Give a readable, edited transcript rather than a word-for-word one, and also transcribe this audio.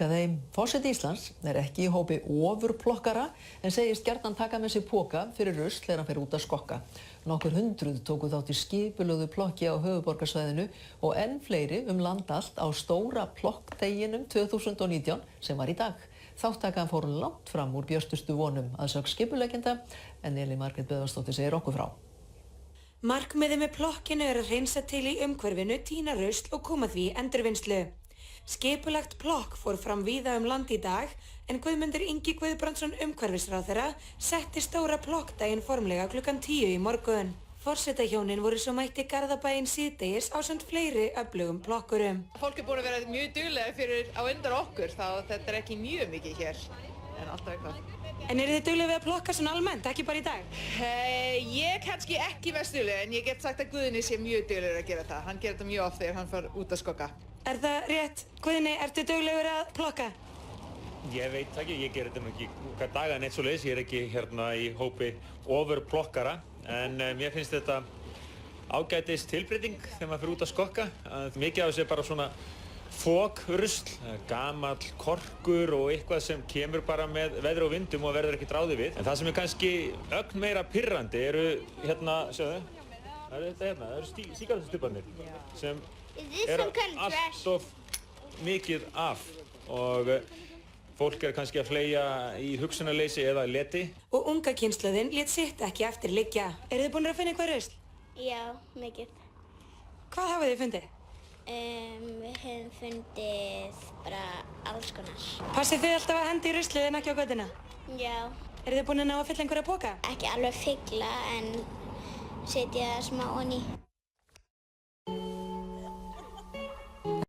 Þeim forseti Íslands ekki í hópi ofurplokkara en segist gjarnan taka með sér poka fyrir rusl þegar hann fer út að skokka. Nokkur hundruð tóku þátt í skipulögðu plokki á höfuðborgarsvæðinu og enn fleiri land allt á stóra plokkdeginum 2019 sem var í dag. Þáttakan fór langt fram úr björtustu vonum að sögn skipuleggjenda en Elín Margrét Böðvarsdóttir segir okkur frá. Markmiðið með plokkinu að hreinsa til í umhverfinu, tína rusl og koma því í endurvinnslu. Skipulagt plokk fór fram víða land í dag en Guðmundur Ingi Guðbrandsson umhverfisráðherra setti stóra plokkdaginn formlega klukkan 10 í morgun. Forsetahjónin voru svo mætt í Garðabæinn síðdegis ásamt fleiri öflugum plokkurum. Fólk búin að vera mjög duglega fyrir á undan okkur, þá þetta ekki mjög mikið hér, en alltaf eitthvað. En eru þið duglega við að plokka svona almennt, ekki bara í dag? Ég kannski ekki mest duglega, en ég get sagt að Guðni sé mjög duglegur að gera það. Hann gerir þetta mjög oft þegar hann fær út að skokka. Er það rétt? Guðni, ertu duglegur að plokka? Ég veit ekki, ég ger þetta nú ekki hver dag en eitt svoleiðis, ég ekki hérna í hópi ofurplokkara, en mér finnst þetta ágætis tilbreyting þegar maður fyrir út að skokka. Mikið af þessu bara svona fokrusl, gamall korkur og eitthvað sem kemur bara með veðri og vindum og verður ekki ráðið við. En það sem kannski ögn meira pirrandi eru hérna, sjáðu, það eru sígarettustubbarnir sem allt of mikið af og fólk kannski að fleygja í hugsunarleysi eða leti. Og unga kynslóðin lét sitt ekki eftir liggja. Eru þið búin að finna eitthvað rusl? Já, mikið. Hvað hafið þið fundið? Við höfum fundið bara alls konar. Passið þið alltaf að hendi í ruslið en ekki á götuna? Já. Eru þið búin að ná að fylla einhverja poka? Ekki alveg fylla en setja smá ofan í.